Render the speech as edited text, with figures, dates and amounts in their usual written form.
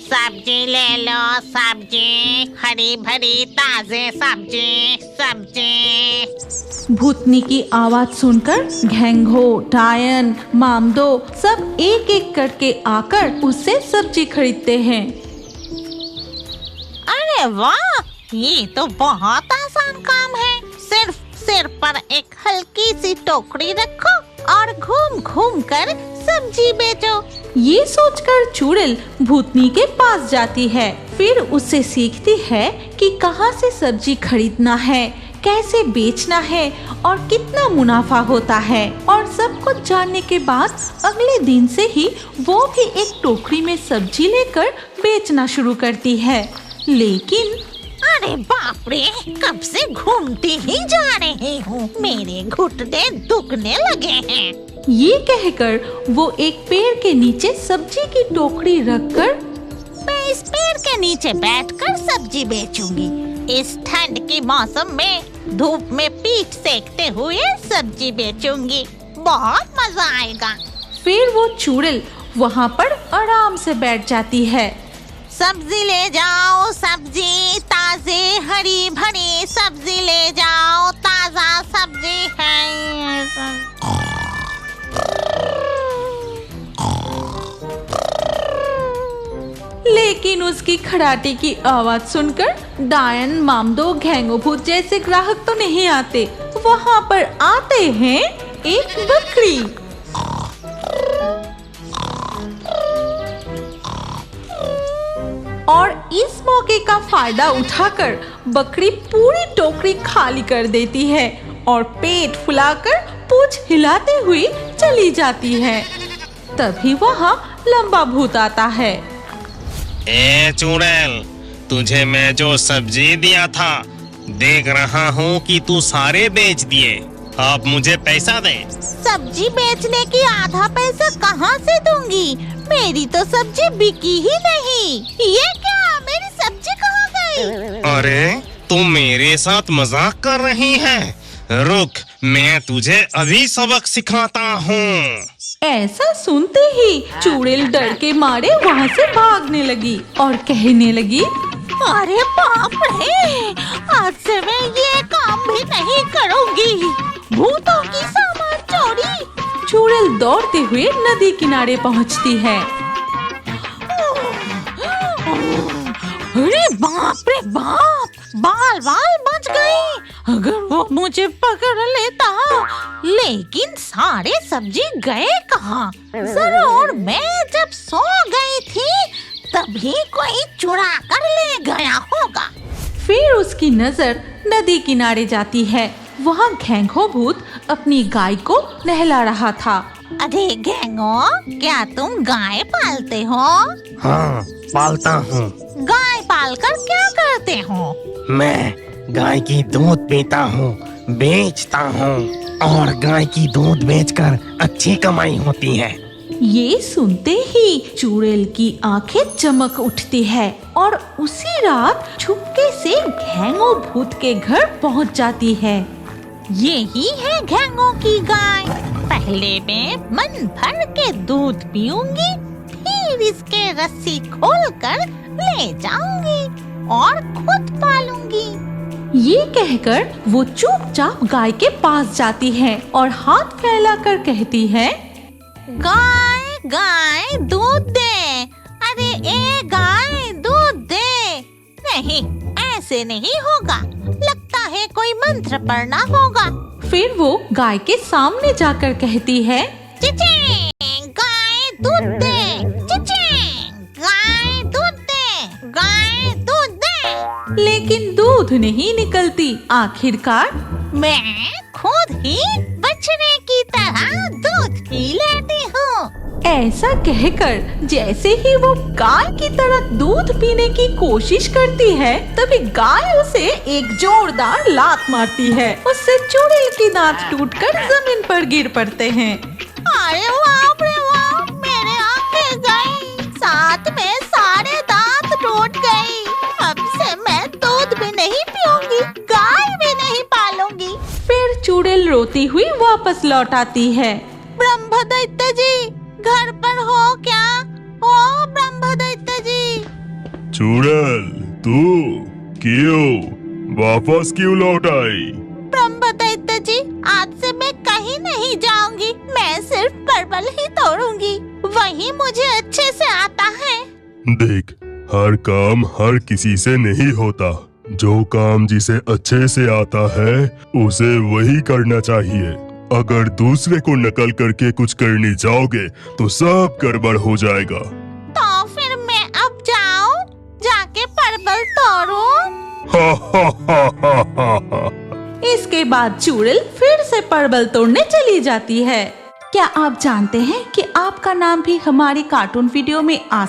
सब्जी ले लो, सब्जी, हरी भरी ताजे सब्जी, सब्जी। भूतनी की आवाज सुनकर घेंघो, डायन, मामदो सब एक एक करके आकर उससे सब्जी खरीदते हैं। अरे वाह, ये तो बहुत आसान काम है। सिर्फ सिर पर एक हल्की सी टोकरी रखो और घूम घूम कर सब्जी बेचो। ये सोचकर चुड़ैल भूतनी के पास जाती है। फिर उससे सीखती है कि कहाँ से सब्जी खरीदना है, कैसे बेचना है और कितना मुनाफा होता है। और सब कुछ जानने के बाद अगले दिन से ही वो भी एक टोकरी में सब्जी लेकर बेचना शुरू करती है। लेकिन अरे बाप रे, कब से घूमती ही जा रही हूँ, मेरे घुटने दुखने लगे हैं। ये कहकर वो एक पेड़ के नीचे सब्जी की टोकरी रखकर मैं इस पेड़ के नीचे बैठकर सब्जी बेचूंगी। इस ठंड के मौसम में धूप में पीठ सेकते हुए सब्जी बेचूंगी, बहुत मजा आएगा। फिर वो चुड़ैल वहाँ पर आराम से बैठ जाती है। सब्जी ले जाओ, सब्जी ताजे हरी भरी सब्जी ले जाओ, ताजा सब्जी है। लेकिन उसकी खराटे की आवाज सुनकर डायन, मामदो, घेंघो भूत जैसे ग्राहक तो नहीं आते। वहाँ पर आते हैं एक बकरी। और इस मौके का फायदा उठाकर बकरी पूरी टोकरी खाली कर देती है और पेट फुलाकर पूंछ हिलाते हुए चली जाती है। तभी वहाँ लंबा भूत आता है। ए चुड़ैल, तुझे मैं जो सब्जी दिया था, देख रहा हूँ कि तू सारे बेच दिए। अब मुझे पैसा दे। सब्जी बेचने की आधा पैसा कहाँ से दूंगी? मेरी तो सब्जी बिकी ही नहीं। ये क्या, मेरी सब्जी कहाँ गई? अरे तू मेरे साथ मजाक कर रही है? रुक, मैं तुझे अभी सबक सिखाता हूँ। ऐसा सुनते ही चुड़ैल डर के मारे वहाँ से भागने लगी और कहने लगी, अरे बाप रे, आज से मैं ये काम भी नहीं करूँगी। भूतों की सामान चोरी। चुड़ैल दौड़ते हुए नदी किनारे पहुँचती है। अरे बाप रे बाप, बाल बाल बच गई। अगर वो मुझे पकड़ लेता। लेकिन सारे सब्जी गए कहाँ? जरूर मैं जब सो गई थी तभी कोई चुरा कर ले गया होगा। फिर उसकी नजर नदी किनारे जाती है। वहाँ घेंघो भूत अपनी गाय को नहला रहा था। अरे घेंघो, क्या तुम गाय पालते हो? हाँ, पालता हूँ। गाय पालकर क्या करते हो? मैं गाय की दूध पीता हूँ, बेचता हूँ और गाय की दूध बेचकर अच्छी कमाई होती है। ये सुनते ही चुड़ैल की आंखें चमक उठती है और उसी रात छुपके से घेंघो भूत के घर पहुंच जाती है। यही है घेंघो की गाय। पहले मैं मन भर के दूध पीऊंगी, फिर इसके रस्सी खोलकर ले जाऊंगी और खुद पालूंगी। ये कहकर वो चुपचाप गाय के पास जाती है और हाथ फैलाकर कहती है, गाय गाय दूध दे। अरे ए गाय दूध दे। नहीं, ऐसे नहीं होगा, लगता है कोई मंत्र पढ़ना होगा। फिर वो गाय के सामने जाकर कहती है, चिचिंग, गाय दूध दे। चिचिंग, गाय दूध दे। गाय दूध दे। लेकिन दूध नहीं निकलती। आखिरकार मैं खुद ही बछड़े की तरह दूध पी लेती हूँ। ऐसा कहकर जैसे ही वो गाय की तरह दूध पीने की कोशिश करती है, तभी गाय उसे एक जोरदार लात मारती है। उससे चुड़ैल की दांत टूटकर जमीन पर गिर पड़ते हैं। अरे बाप रे बाप, मेरे आंखें गई, साथ में सारे दांत टूट गई। अब से मैं दूध भी नहीं पीऊंगी, गाय भी नहीं पालूंगी। फिर चुड़ैल रोती हुई वापस लौट आती है। ब्रह्मदैत्य जी, घर पर हो क्या? ओ ब्रह्मदैत्य जी, चुड़ैल, तू क्यों वापस क्यों लौट आई? ब्रह्म दैत्य जी, आज से मैं कहीं नहीं जाऊंगी। मैं सिर्फ परवल ही तोड़ूंगी, वही मुझे अच्छे से आता है। देख, हर काम हर किसी से नहीं होता। जो काम जिसे अच्छे से आता है उसे वही करना चाहिए। अगर दूसरे को नकल करके कुछ करने जाओगे तो सब गड़बड़ हो जाएगा। तो फिर मैं अब जाऊं, जाके परवल तोड़ूं? हा हा हा हा हा हा। इसके बाद चुड़ैल फिर से परवल तोड़ने चली जाती है। क्या आप जानते हैं कि आपका नाम भी हमारी कार्टून वीडियो में आ